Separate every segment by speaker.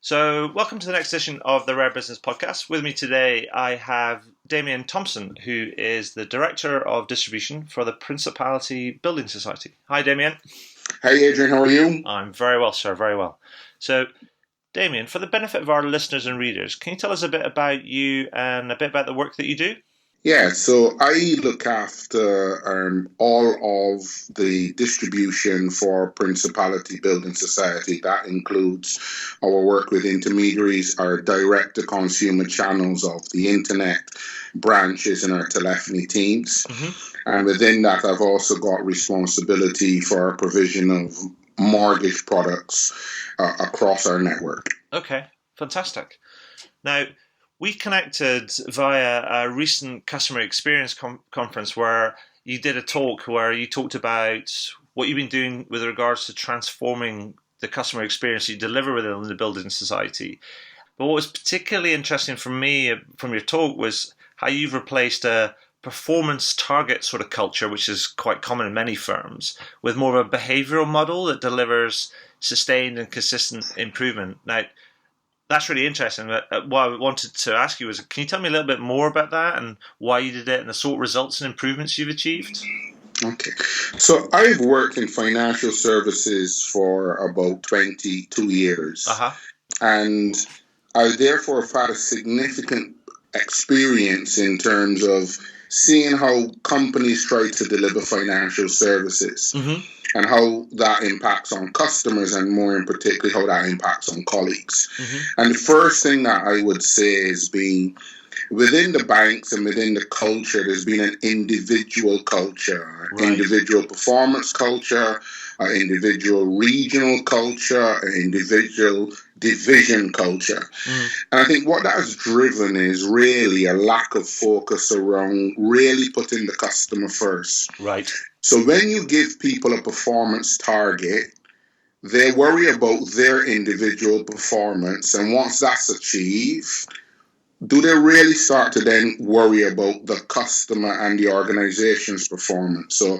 Speaker 1: So, welcome to the next edition of the Rare Business Podcast. With me today, I have Damian Thompson, who is the Director of Distribution for the Principality Building Society. Hi, Damian.
Speaker 2: Hey, Adrian, how are you?
Speaker 1: I'm very well, sir, very well. So, Damian, for the benefit of our listeners and readers, can you tell us a bit about you and a bit about the work that you do?
Speaker 2: Yeah, so I look after all of the distribution for Principality Building Society. That includes our work with intermediaries, our direct-to-consumer channels of the internet, branches, and our telephony teams. Mm-hmm. And within that, I've also got responsibility for our provision of mortgage products across our network.
Speaker 1: Okay, fantastic. Now, we connected via a recent customer experience conference where you did a talk where you talked about what you've been doing with regards to transforming the customer experience you deliver within the building society. But what was particularly interesting for me from your talk was how you've replaced a performance target sort of culture, which is quite common in many firms, with more of a behavioral model that delivers sustained and consistent improvement. Now, that's really interesting. What I wanted to ask you was, can you tell me a little bit more about that and why you did it and the sort of results and improvements you've achieved?
Speaker 2: Okay. So I've worked in financial services for about 22 years. Uh-huh. And I therefore have had a significant experience in terms of seeing how companies try to deliver financial services. Mm-hmm. And how that impacts on customers, and more in particular, how that impacts on colleagues. Mm-hmm. And the first thing that I would say is within the banks and within the culture, there's been an individual culture, right. Individual performance culture, individual regional culture, individual division culture. Mm. And I think what that has driven is really a lack of focus around really putting the customer first.
Speaker 1: Right.
Speaker 2: So when you give people a performance target, they worry about their individual performance. And once that's achieved, do they really start to then worry about the customer and the organization's performance? So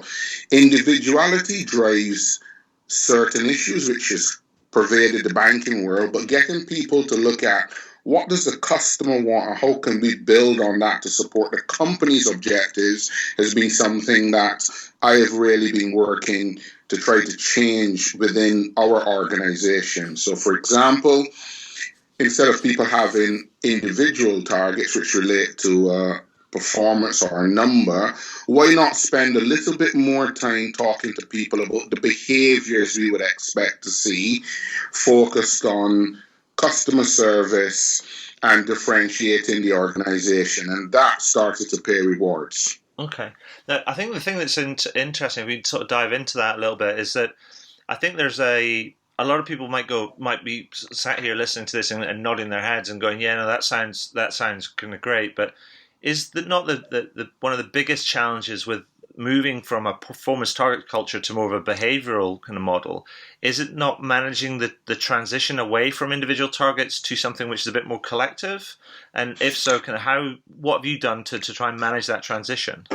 Speaker 2: individuality drives certain issues, which has pervaded the banking world, but getting people to look at what does the customer want and how can we build on that to support the company's objectives has been something that I have really been working to try to change within our organization. So, for example, instead of people having individual targets which relate to performance or a number, why not spend a little bit more time talking to people about the behaviors we would expect to see, focused on customer service and differentiating the organization, and that started to pay rewards.
Speaker 1: Okay. Now, I think the thing that's interesting, if we sort of dive into that a little bit, is that I think there's a lot of people might be sat here listening to this and nodding their heads and going, yeah, no, that sounds kind of great, but is that not the one of the biggest challenges with moving from a performance target culture to more of a behavioral kind of model? Is it not managing the transition away from individual targets to something which is a bit more collective? And if so, what have you done to try and manage that transition?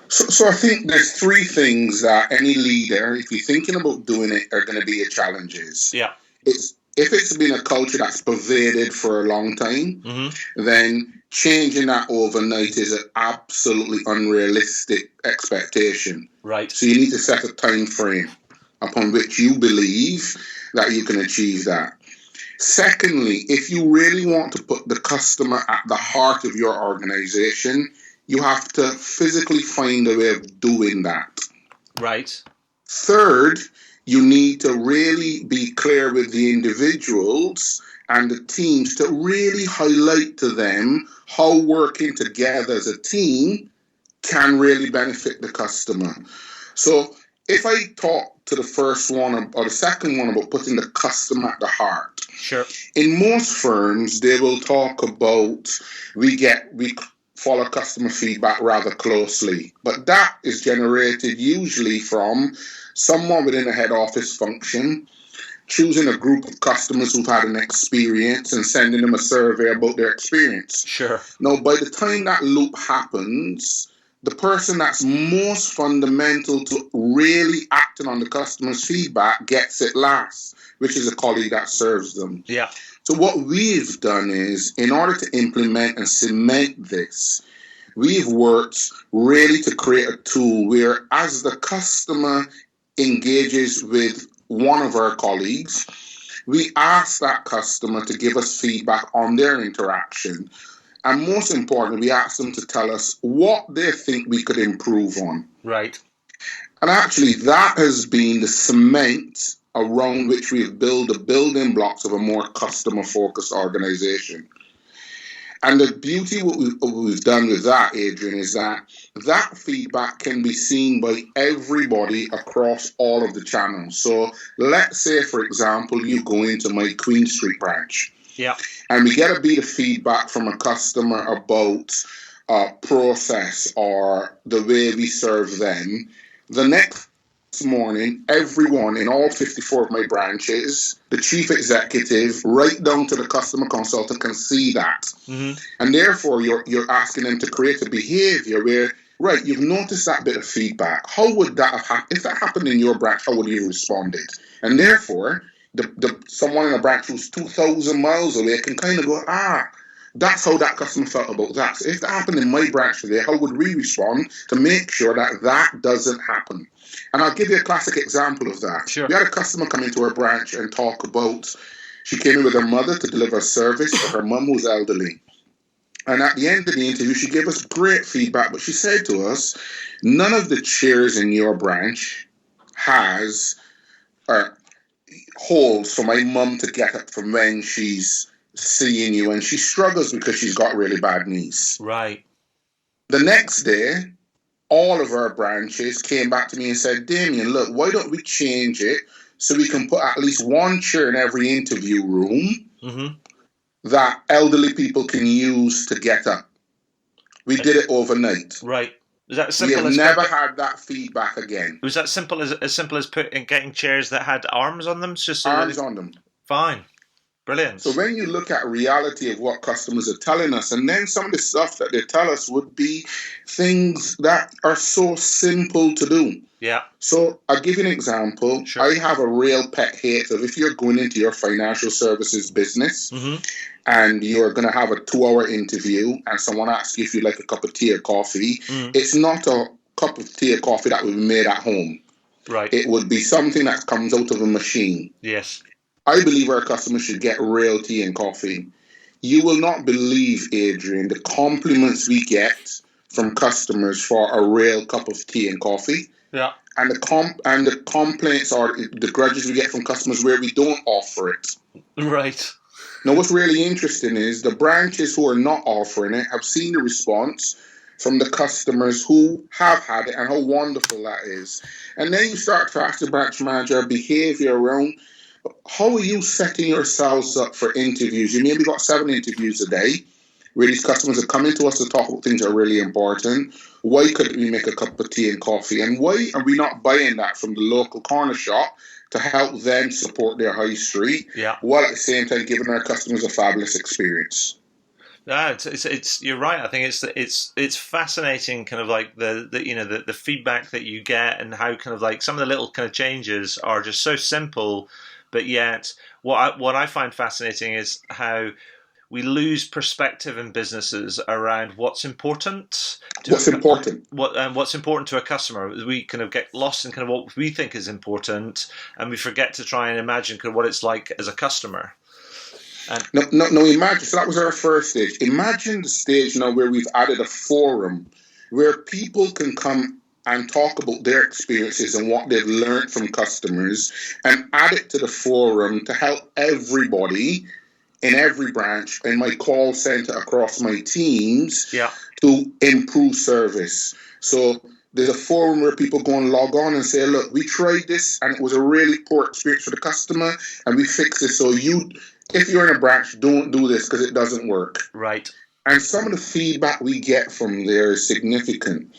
Speaker 2: So I think there's three things that any leader, if you're thinking about doing it, are going to be your challenges.
Speaker 1: Yeah.
Speaker 2: If it's been a culture that's pervaded for a long time, mm-hmm. then changing that overnight is an absolutely unrealistic expectation.
Speaker 1: Right.
Speaker 2: So you need to set a time frame upon which you believe that you can achieve that. Secondly, if you really want to put the customer at the heart of your organization, you have to physically find a way of doing that.
Speaker 1: Right.
Speaker 2: Third, you need to really be clear with the individuals and the teams to really highlight to them how working together as a team can really benefit the customer. So if I talk to the first one or the second one about putting the customer at the heart,
Speaker 1: sure.
Speaker 2: In most firms, they will talk about we follow customer feedback rather closely, but that is generated usually from someone within a head office function choosing a group of customers who've had an experience and sending them a survey about their experience.
Speaker 1: Sure.
Speaker 2: Now, by the time that loop happens, the person that's most fundamental to really acting on the customer's feedback gets it last, which is a colleague that serves them.
Speaker 1: Yeah.
Speaker 2: So what we've done is, in order to implement and cement this, we've worked really to create a tool where, as the customer engages with one of our colleagues, we ask that customer to give us feedback on their interaction. And most importantly, we ask them to tell us what they think we could improve on.
Speaker 1: Right.
Speaker 2: And actually, that has been the cement around which we've built the building blocks of a more customer-focused organization. And the beauty of what we've done with that, Adrian, is that that feedback can be seen by everybody across all of the channels. So let's say, for example, you go into my Queen Street branch.
Speaker 1: Yeah.
Speaker 2: And we get a bit of feedback from a customer about process or the way we serve them. The next morning, everyone in all 54 of my branches, the chief executive, right down to the customer consultant, can see that. Mm-hmm. And therefore, you're asking them to create a behavior where, right, you've noticed that bit of feedback. How would that have happened? If that happened in your branch, how would you have responded? And therefore, someone in a branch who's 2,000 miles away can kind of go, that's how that customer felt about that. So if that happened in my branch today, how would we respond to make sure that that doesn't happen? And I'll give you a classic example of that.
Speaker 1: Sure.
Speaker 2: We had a customer come into our branch and talk about, she came in with her mother to deliver a service for her mum who's elderly. And at the end of the interview, she gave us great feedback, but she said to us, none of the chairs in your branch has holes for my mum to get up from when she's seeing you, and she struggles because she's got really bad knees.
Speaker 1: Right.
Speaker 2: The next day, all of our branches came back to me and said, Damian, look, why don't we change it so we can put at least one chair in every interview room that elderly people can use to get up. We did it overnight.
Speaker 1: Right. Was that simple?
Speaker 2: We have never had that feedback again.
Speaker 1: Was that simple as getting chairs that had arms on them? Just
Speaker 2: arms on them.
Speaker 1: Fine. Brilliant.
Speaker 2: So when you look at reality of what customers are telling us, and then some of the stuff that they tell us would be things that are so simple to do.
Speaker 1: Yeah.
Speaker 2: So I'll give you an example.
Speaker 1: Sure.
Speaker 2: I have a real pet hate of if you're going into your financial services business and you're going to have a 2-hour interview and someone asks you if you'd like a cup of tea or coffee, it's not a cup of tea or coffee that would be made at home.
Speaker 1: Right.
Speaker 2: It would be something that comes out of a machine.
Speaker 1: Yes.
Speaker 2: I believe our customers should get real tea and coffee. You will not believe, Adrian, the compliments we get from customers for a real cup of tea and coffee.
Speaker 1: Yeah.
Speaker 2: And the complaints or the grudges we get from customers where we don't offer it.
Speaker 1: Right.
Speaker 2: Now, what's really interesting is the branches who are not offering it have seen the response from the customers who have had it and how wonderful that is. And then you start to ask the branch manager behavior around, how are you setting yourselves up for interviews? You maybe got 7 interviews a day where these customers are coming to us to talk about things that are really important. Why couldn't we make a cup of tea and coffee? And why are we not buying that from the local corner shop to help them support their high street, while at the same time giving our customers a fabulous experience?
Speaker 1: Yeah, it's you're right. I think it's fascinating, kind of like the feedback that you get and how kind of like some of the little kind of changes are just so simple. But yet, what I find fascinating is how we lose perspective in businesses around what's important. What's important to a customer. We kind of get lost in kind of what we think is important, and we forget to try and imagine kind of what it's like as a customer.
Speaker 2: No, imagine. So that was our first stage. Imagine the stage now where we've added a forum where people can come and talk about their experiences and what they've learned from customers and add it to the forum to help everybody in every branch in my call center across my teams to improve service. So there's a forum where people go and log on and say, look, we tried this and it was a really poor experience for the customer and we fixed it. So if you're in a branch, don't do this because it doesn't work.
Speaker 1: Right.
Speaker 2: And some of the feedback we get from there is significant.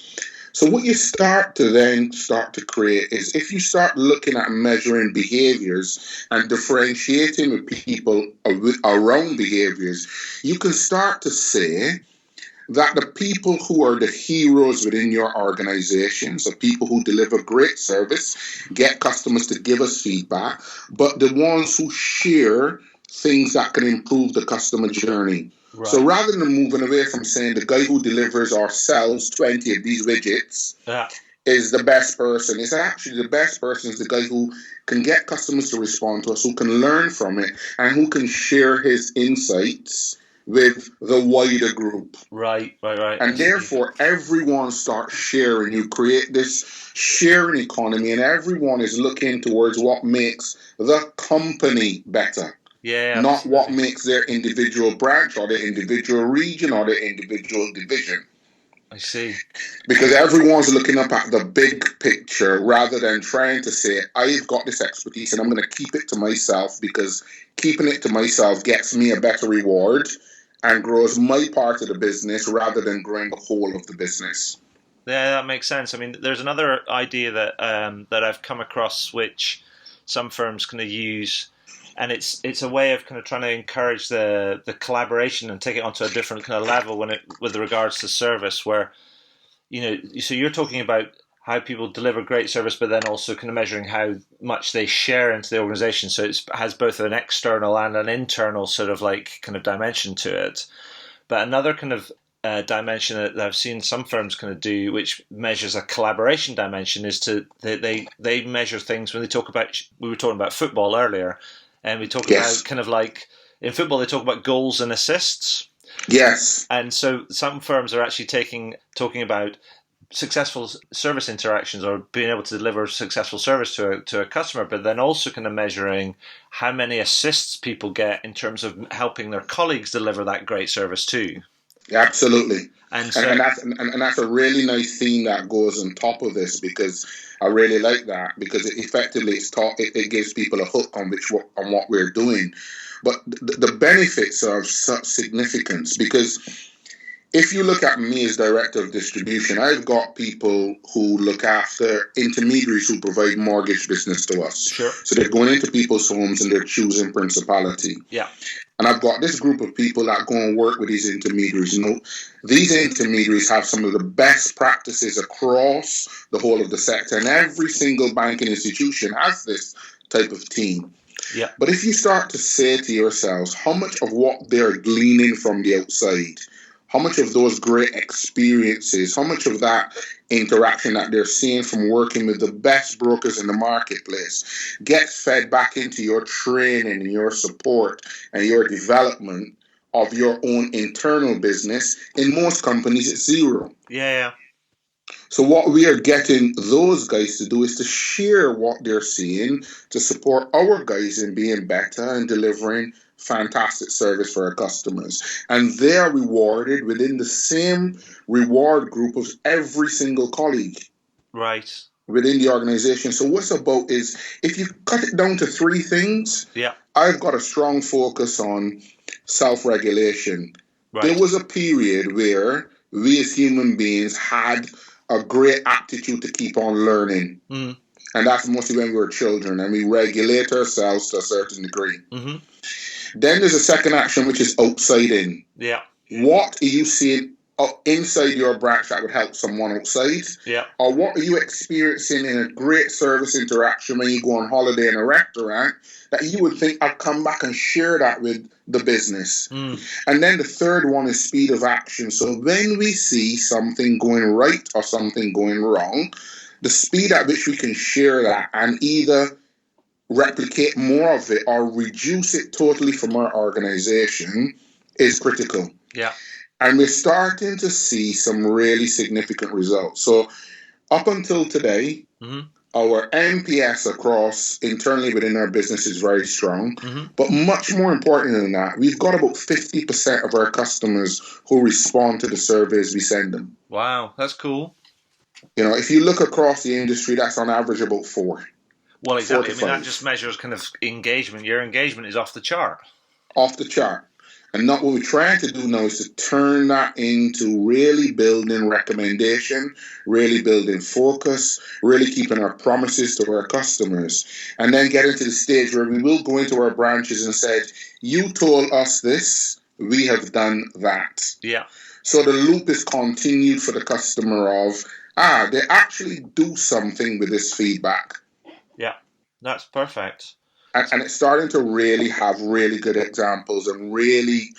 Speaker 2: So what you start to create is if you start looking at measuring behaviors and differentiating with people around behaviors, you can start to say that the people who are the heroes within your organization, so people who deliver great service, get customers to give us feedback, but the ones who share things that can improve the customer journey.
Speaker 1: Right.
Speaker 2: So rather than moving away from saying the guy who delivers or sells 20 of these widgets is the best person, it's actually the best person is the guy who can get customers to respond to us, who can learn from it, and who can share his insights with the wider group.
Speaker 1: Right.
Speaker 2: And therefore, everyone starts sharing. You create this sharing economy, and everyone is looking towards what makes the company better.
Speaker 1: Yeah.
Speaker 2: Not
Speaker 1: absolutely.
Speaker 2: what makes their individual branch or their individual region or their individual division.
Speaker 1: I see.
Speaker 2: Because everyone's looking up at the big picture rather than trying to say, I've got this expertise and I'm going to keep it to myself, because keeping it to myself gets me a better reward and grows my part of the business rather than growing the whole of the business.
Speaker 1: Yeah, that makes sense. I mean, there's another idea that that I've come across, which some firms kind of use, and it's a way of kind of trying to encourage the collaboration and take it onto a different kind of level with regards to service, where, you know, so you're talking about how people deliver great service, but then also kind of measuring how much they share into the organization. So it has both an external and an internal sort of like kind of dimension to it. But another kind of dimension that I've seen some firms kind of do, which measures a collaboration dimension, is they measure things when they talk about. We were talking about football earlier, and we talk about kind of like in football they talk about goals and assists.
Speaker 2: Yes.
Speaker 1: And so some firms are actually talking about successful service interactions or being able to deliver successful service to a customer, but then also kind of measuring how many assists people get in terms of helping their colleagues deliver that great service too.
Speaker 2: Absolutely.
Speaker 1: And
Speaker 2: that's a really nice theme that goes on top of this, because I really like that, because it effectively it gives people a hook on what we're doing. But the benefits are of such significance, because if you look at me as director of distribution, I've got people who look after intermediaries who provide mortgage business to us.
Speaker 1: Sure.
Speaker 2: So they're going into people's homes and they're choosing principality.
Speaker 1: Yeah.
Speaker 2: And I've got this group of people that go and work with these intermediaries. You know, these intermediaries have some of the best practices across the whole of the sector, and every single banking institution has this type of team.
Speaker 1: Yeah.
Speaker 2: But if you start to say to yourselves how much of what they're gleaning from the outside, how much of those great experiences, how much of that interaction that they're seeing from working with the best brokers in the marketplace gets fed back into your training and your support and your development of your own internal business, in most companies it's zero.
Speaker 1: Yeah.
Speaker 2: So what we are getting those guys to do is to share what they're seeing to support our guys in being better and delivering fantastic service for our customers. And they are rewarded within the same reward group of every single colleague.
Speaker 1: Right.
Speaker 2: Within the organization. So what's about is, if you cut it down to three things, I've got a strong focus on self-regulation. Right. There was a period where we as human beings had a great aptitude to keep on learning. Mm. And that's mostly when we were children, and we regulate ourselves to a certain degree. Mm-hmm. Then there's a second action, which is outside in.
Speaker 1: Yeah.
Speaker 2: What are you seeing inside your branch that would help someone outside?
Speaker 1: Yeah.
Speaker 2: Or what are you experiencing in a great service interaction when you go on holiday in a restaurant that you would think, I'll come back and share that with the business? Mm. And then the third one is speed of action. So when we see something going right or something going wrong, the speed at which we can share that and either replicate more of it or reduce it totally from our organization is critical.
Speaker 1: Yeah.
Speaker 2: And we're starting to see some really significant results. So up until today, mm-hmm. our NPS across internally within our business is very strong. Mm-hmm. But much more important than that, we've got about 50% of our customers who respond to the surveys we send them.
Speaker 1: Wow, that's cool.
Speaker 2: You know, if you look across the industry, that's on average about 4.
Speaker 1: Well, exactly. I mean, that just measures kind of engagement. Your engagement is off the chart.
Speaker 2: Off the chart. And not what we're trying to do now is to turn that into really building recommendation, really building focus, really keeping our promises to our customers, and then getting to the stage where we will go into our branches and said, you told us this, we have done that.
Speaker 1: Yeah.
Speaker 2: So the loop is continued for the customer of, they actually do something with this feedback.
Speaker 1: Yeah, that's perfect.
Speaker 2: and it's starting to really have really good examples and really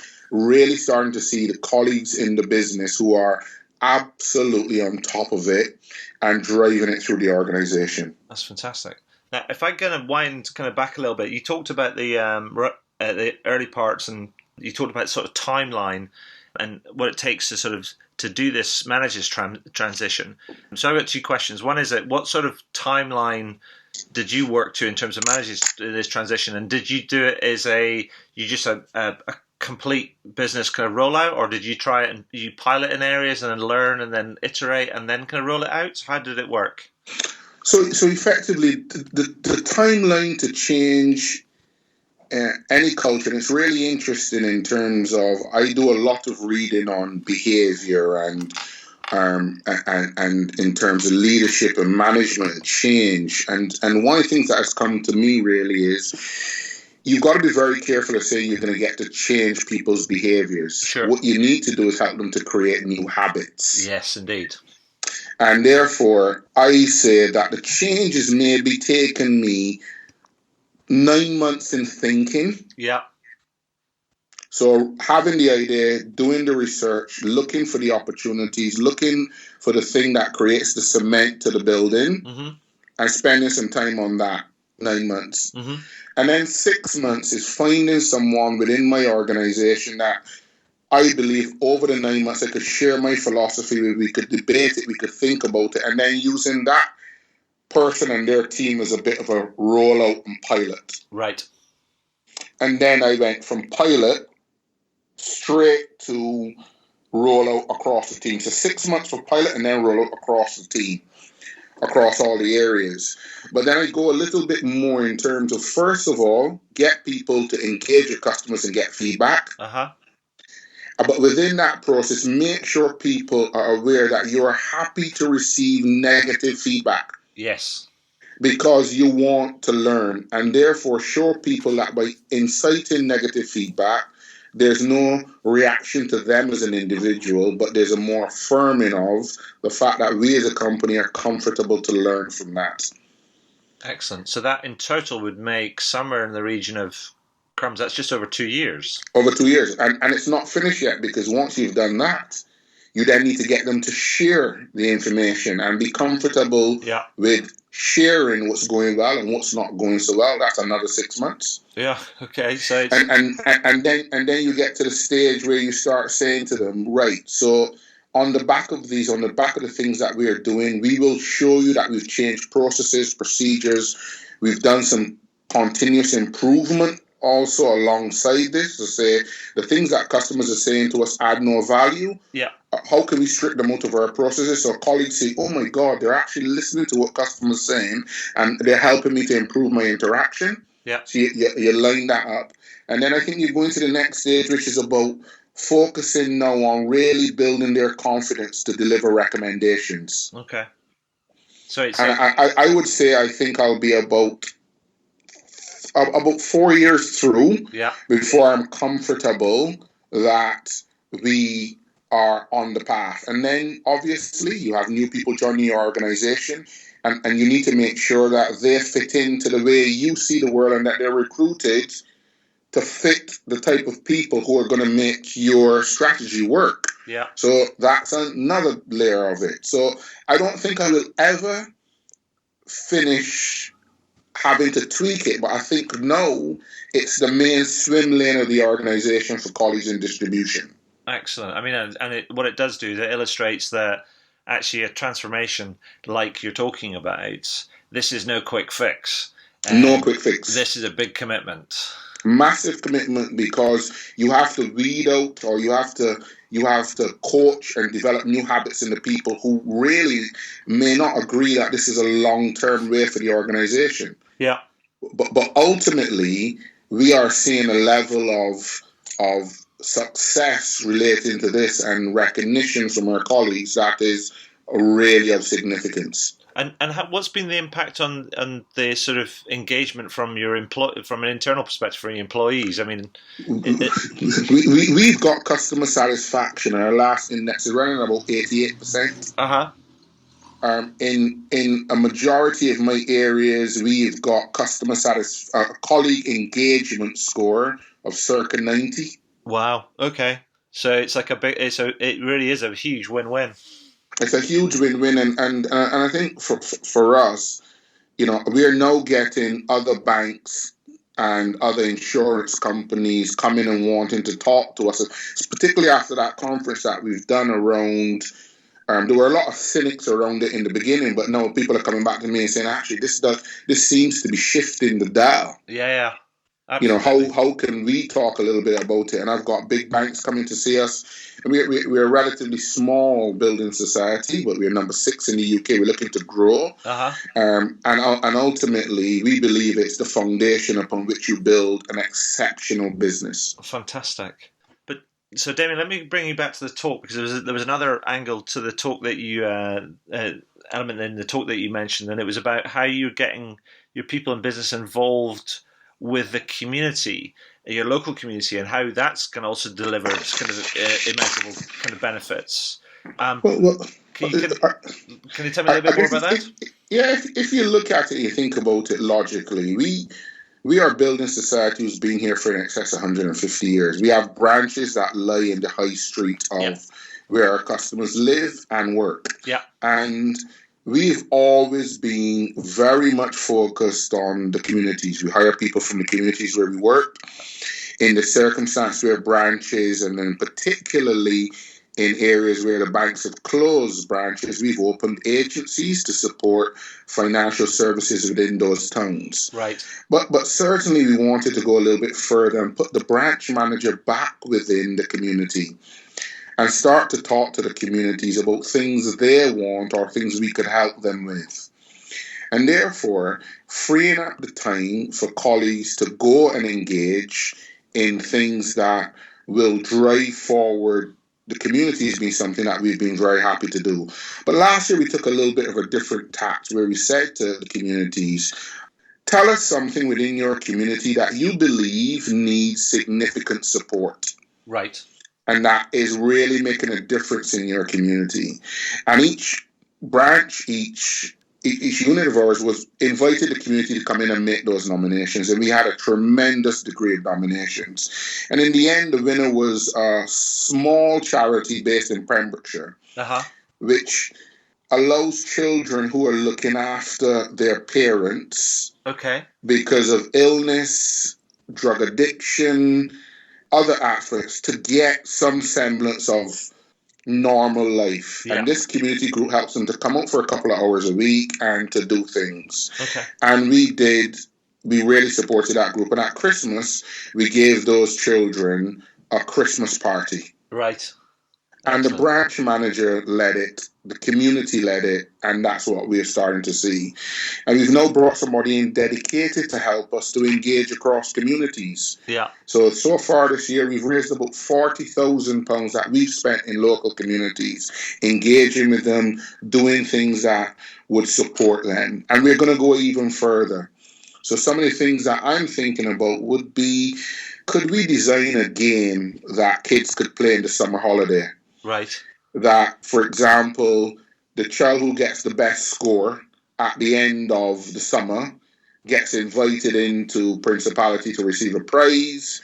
Speaker 2: starting to see the colleagues in the business who are absolutely on top of it and driving it through the organization.
Speaker 1: That's fantastic. Now, if I'm going to wind kind of back a little bit, you talked about the early parts, and you talked about sort of timeline and what it takes to sort of to do this, manage this transition. So I've got two questions. One is that what sort of timeline did you work to in terms of managing this transition, and did you do it as a complete business kind of rollout, or did you try it and you pilot in areas and then learn and then iterate and then kind of roll it out? How did it work?
Speaker 2: So effectively, the timeline to change any culture, and it's really interesting in terms of, I do a lot of reading on behavior and in terms of leadership and management and change. And one of the things that has come to me really is you've got to be very careful of saying you're going to get to change people's behaviors.
Speaker 1: Sure.
Speaker 2: What you need to do is help them to create new habits.
Speaker 1: Yes, indeed.
Speaker 2: And therefore, I say that the changes may be taking me 9 months in thinking.
Speaker 1: Yeah.
Speaker 2: So having the idea, doing the research, looking for the opportunities, looking for the thing that creates the cement to the building, and spending some time on that, 9 months. And then 6 months is finding someone within my organization that I believe over the 9 months I could share my philosophy with, we could debate it, we could think about it, and then using that person and their team as a bit of a rollout and pilot.
Speaker 1: Right.
Speaker 2: And then I went from pilot straight to rollout across the team. So 6 months for pilot and then rollout across the team, across all the areas. But then I go a little bit more in terms of, first of all, get people to engage your customers and get feedback. But within that process, make sure people are aware that you are happy to receive negative feedback.
Speaker 1: Yes.
Speaker 2: Because you want to learn, and therefore show people that by inciting negative feedback, there's no reaction to them as an individual, but there's a more affirming of the fact that we as a company are comfortable to learn from that.
Speaker 1: Excellent. So that in total would make somewhere in the region of, crumbs, that's just over 2 years.
Speaker 2: Over 2 years. And it's not finished yet, because once you've done that, you then need to get them to share the information and be comfortable with sharing what's going well and what's not going so well. That's another 6 months.
Speaker 1: Yeah. Okay. So
Speaker 2: and then you get to the stage where you start saying to them, right, so on the back of these, on the back of the things that we are doing, we will show you that we've changed processes, procedures. We've done some continuous improvement also alongside this, to say the things that customers are saying to us add no value.
Speaker 1: Yeah.
Speaker 2: How can we strip them out of our processes? So colleagues say, oh my God, they're actually listening to what customers are saying and they're helping me to improve my interaction.
Speaker 1: Yeah.
Speaker 2: So you line that up. And then I think you go into the next stage, which is about focusing now on really building their confidence to deliver recommendations.
Speaker 1: Okay. So it's
Speaker 2: I would say I think I'll be about 4 years through before I'm comfortable that we are on the path. And then obviously you have new people joining your organization, and you need to make sure that they fit into the way you see the world and that they're recruited to fit the type of people who are going to make your strategy work.
Speaker 1: Yeah.
Speaker 2: So that's another layer of it. So I don't think I will ever finish having to tweak it, but I think now it's the main swim lane of the organization for colleagues in distribution.
Speaker 1: Excellent. I mean, what it does do is it illustrates that actually a transformation like you're talking about, this is no quick fix.
Speaker 2: No quick fix.
Speaker 1: This is a big commitment.
Speaker 2: Massive commitment, because you have to weed out, or you have to coach and develop new habits in the people who really may not agree that this is a long-term way for the organization.
Speaker 1: Yeah.
Speaker 2: But ultimately, we are seeing a level of success relating to this and recognition from our colleagues that is really of significance.
Speaker 1: And what's been the impact on the sort of engagement from your from an internal perspective for your employees? I mean,
Speaker 2: we've got customer satisfaction. Our last index is running about 88%. In a majority of my areas, we've got colleague engagement score of circa 90.
Speaker 1: Wow. Okay. So it's like a big. It really is a huge win-win.
Speaker 2: It's a huge win-win, and I think for us, we are now getting other banks and other insurance companies coming and wanting to talk to us, particularly after that conference that we've done around. There were a lot of cynics around it in the beginning, but now people are coming back to me and saying, actually, this seems to be shifting the dial.
Speaker 1: Yeah. Absolutely.
Speaker 2: How can we talk a little bit about it? And I've got big banks coming to see us. And we're a relatively small building society, but we're number 6 in the UK. We're looking to grow.
Speaker 1: Uh-huh.
Speaker 2: And ultimately, we believe it's the foundation upon which you build an exceptional business.
Speaker 1: Fantastic. But so, Damian, let me bring you back to the talk, because there was another angle to the talk that you element in the talk that you mentioned, and it was about how you're getting your people in business involved with the community, your local community, and how that's can also deliver kind of immeasurable kind of benefits. Can you tell me a little bit more about that?
Speaker 2: If you look at it, you think about it logically. We are a building society who's been here for in excess of 150 years. We have branches that lie in the high street of where our customers live and work.
Speaker 1: Yeah.
Speaker 2: And we've always been very much focused on the communities. We hire people from the communities where we work. In the circumstance where branches, and then particularly in areas where the banks have closed branches, we've opened agencies to support financial services within those towns.
Speaker 1: Right.
Speaker 2: But certainly we wanted to go a little bit further and put the branch manager back within the community and start to talk to the communities about things they want or things we could help them with. And therefore, freeing up the time for colleagues to go and engage in things that will drive forward the community has been something that we've been very happy to do. But last year we took a little bit of a different tact where we said to the communities, tell us something within your community that you believe needs significant support.
Speaker 1: Right.
Speaker 2: And that is really making a difference in your community. And each branch, each unit of ours was invited the community to come in and make those nominations. And we had a tremendous degree of nominations. And in the end, the winner was a small charity based in Pembrokeshire, which allows children who are looking after their parents because of illness, drug addiction, other aspects, to get some semblance of normal life.
Speaker 1: Yeah.
Speaker 2: And this community group helps them to come out for a couple of hours a week and to do things.
Speaker 1: Okay.
Speaker 2: And we really supported that group. And at Christmas, we gave those children a Christmas party.
Speaker 1: Right.
Speaker 2: And the branch manager led it, the community led it, and that's what we're starting to see. And we've now brought somebody in dedicated to help us to engage across communities.
Speaker 1: Yeah.
Speaker 2: So far this year, we've raised about £40,000 that we've spent in local communities, engaging with them, doing things that would support them. And we're going to go even further. So some of the things that I'm thinking about would be, could we design a game that kids could play in the summer holiday?
Speaker 1: Right.
Speaker 2: That, for example, the child who gets the best score at the end of the summer gets invited into Principality to receive a prize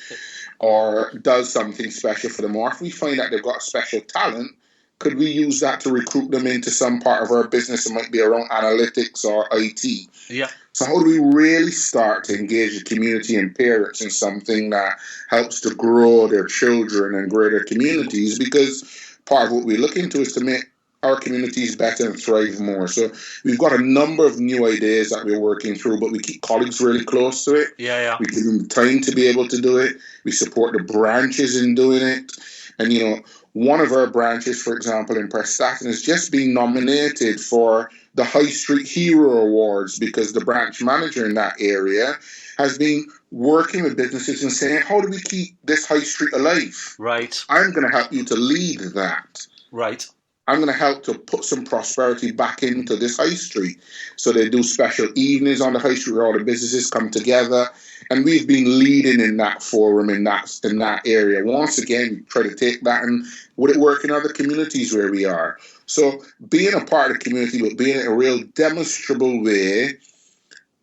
Speaker 2: or does something special for them. Or if we find that they've got a special talent, could we use that to recruit them into some part of our business? It might be around analytics or IT.
Speaker 1: Yeah.
Speaker 2: So how do we really start to engage the community and parents in something that helps to grow their children and grow their communities? Because part of what we look into is to make our communities better and thrive more. So we've got a number of new ideas that we're working through, but we keep colleagues really close to it.
Speaker 1: Yeah.
Speaker 2: We give them time to be able to do it. We support the branches in doing it. And, one of our branches, for example, in Prestatyn, has just been nominated for the High Street Hero Awards because the branch manager in that area has been working with businesses and saying, how do we keep this high street alive?
Speaker 1: Right.
Speaker 2: I'm going to help you to lead that.
Speaker 1: Right.
Speaker 2: I'm going to help to put some prosperity back into this high street. So they do special evenings on the high street where all the businesses come together. And we've been leading in that forum, in that area. Once again, we try to take that and would it work in other communities where we are? So being a part of the community, but being in a real demonstrable way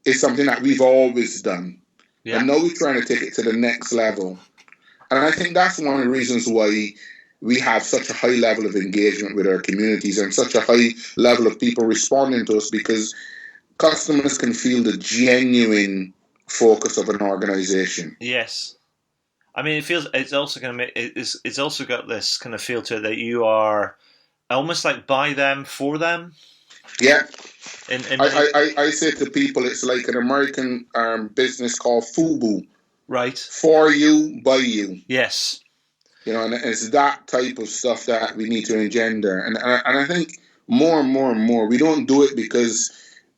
Speaker 2: is something that we've always done.
Speaker 1: Yeah.
Speaker 2: And now we're trying to take it to the next level. And I think that's one of the reasons why we have such a high level of engagement with our communities and such a high level of people responding to us, because customers can feel the genuine focus of an organization.
Speaker 1: Yes. I mean, it's also going to make it's also got this kind of feel to it that you are almost like by them for them.
Speaker 2: Yeah. I say to people, it's like an American business called FUBU.
Speaker 1: Right.
Speaker 2: For you, by you.
Speaker 1: Yes.
Speaker 2: And it's that type of stuff that we need to engender. And I think more and more and more, we don't do it because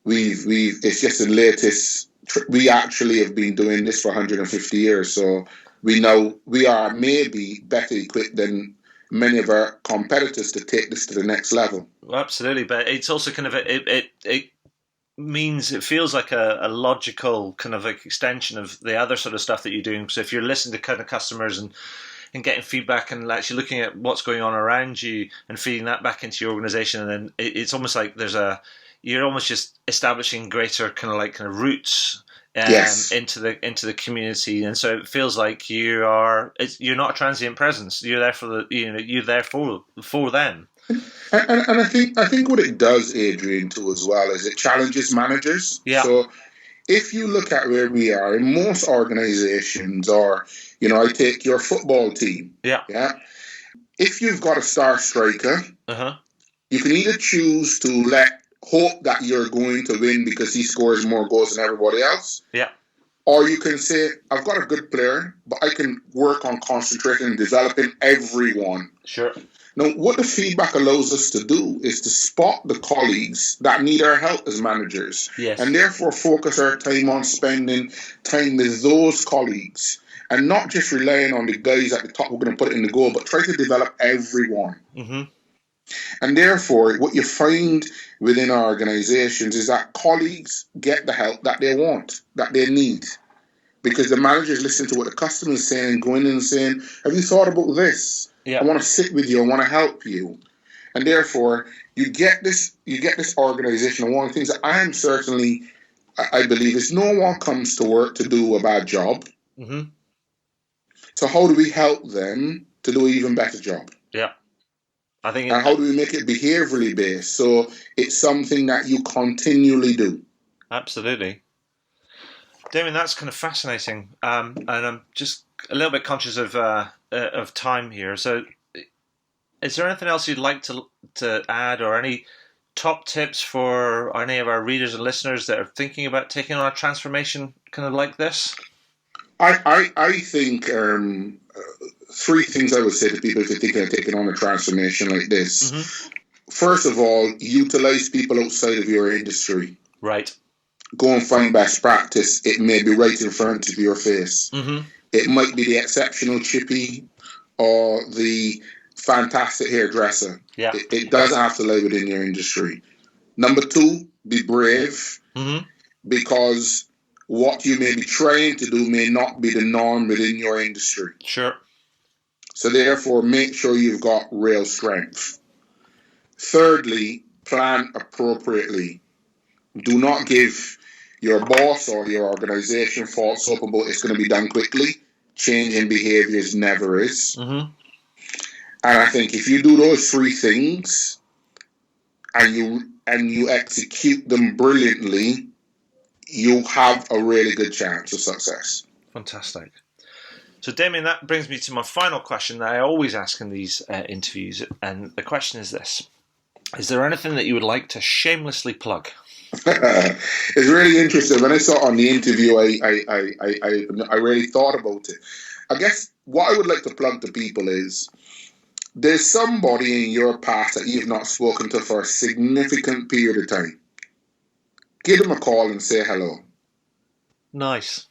Speaker 2: it's just the latest. We actually have been doing this for 150 years. So we know we are maybe better equipped than many of our competitors to take this to the next level.
Speaker 1: Well, absolutely. But it's also kind of, it means it feels like a logical kind of like extension of the other sort of stuff that you're doing. So if you're listening to kind of customers and getting feedback and actually looking at what's going on around you and feeding that back into your organization, and then it's almost like you're almost just establishing greater kind of roots
Speaker 2: yes.
Speaker 1: into the community, and so it feels like you're not a transient presence. You're there you're there for them.
Speaker 2: And I think what it does, Adrian, too, as well, is it challenges managers.
Speaker 1: Yeah.
Speaker 2: So if you look at where we are in most organizations, or I take your football team.
Speaker 1: Yeah.
Speaker 2: Yeah. If you've got a star striker, you can either choose to hope that you're going to win because he scores more goals than everybody else.
Speaker 1: Yeah.
Speaker 2: Or you can say, I've got a good player, but I can work on concentrating and developing everyone.
Speaker 1: Sure.
Speaker 2: Now, what the feedback allows us to do is to spot the colleagues that need our help as managers.
Speaker 1: Yes.
Speaker 2: And therefore focus our time on spending time with those colleagues and not just relying on the guys at the top who are going to put it in the goal, but try to develop everyone.
Speaker 1: Mm-hmm.
Speaker 2: And therefore, what you find within our organizations is that colleagues get the help that they want, that they need. Because the managers listen to what the customer is saying, going in and saying, have you thought about this?
Speaker 1: Yeah.
Speaker 2: I want to sit with you. I want to help you. And therefore, you get this organization. And one of the things that I believe is no one comes to work to do a bad job.
Speaker 1: Mm-hmm.
Speaker 2: So how do we help them to do an even better job?
Speaker 1: Yeah.
Speaker 2: And how do we make it behaviorally based? So it's something that you continually do.
Speaker 1: Absolutely. Damian, that's kind of fascinating. And I'm just a little bit conscious of time here. So is there anything else you'd like to add, or any top tips for any of our readers and listeners that are thinking about taking on a transformation kind of like this?
Speaker 2: I think three things I would say to people if they're thinking of taking on a transformation like this.
Speaker 1: Mm-hmm.
Speaker 2: First of all, utilize people outside of your industry.
Speaker 1: Right.
Speaker 2: Go and find best practice. It may be right in front of your face.
Speaker 1: Mm-hmm.
Speaker 2: It might be the exceptional chippy or the fantastic hairdresser.
Speaker 1: Yeah.
Speaker 2: It doesn't have to lie within your industry. Number two, be brave.
Speaker 1: Mm-hmm.
Speaker 2: Because what you may be trying to do may not be the norm within your industry.
Speaker 1: Sure.
Speaker 2: So therefore, make sure you've got real strength. Thirdly, plan appropriately. Do not give your boss or your organization false hope about it's going to be done quickly. Change in behaviors never is.
Speaker 1: Mm-hmm.
Speaker 2: And I think if you do those three things and you execute them brilliantly, you have a really good chance of success.
Speaker 1: Fantastic. So, Damian, that brings me to my final question that I always ask in these interviews. And the question is this. Is there anything that you would like to shamelessly plug?
Speaker 2: It's really interesting. When I saw it on the interview, I really thought about it. I guess what I would like to plug to people is there's somebody in your past that you've not spoken to for a significant period of time. Give them a call and say hello.
Speaker 1: Nice.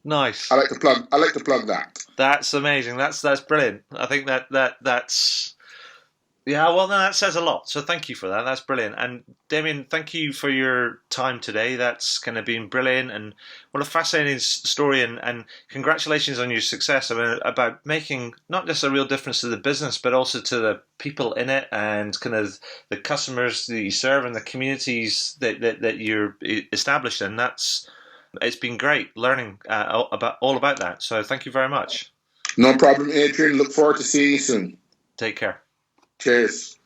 Speaker 2: I like to plug that.
Speaker 1: That's amazing. That's brilliant. I think that's Yeah, well, no, that says a lot. So thank you for that. That's brilliant. And Damien, thank you for your time today. That's kind of been brilliant, and what a fascinating story. And congratulations on your success. I mean, about making not just a real difference to the business, but also to the people in it, and kind of the customers that you serve and the communities that you're established in. It's been great learning all about that. So thank you very much.
Speaker 2: No problem, Adrian. Look forward to seeing you soon.
Speaker 1: Take care.
Speaker 2: Cheers.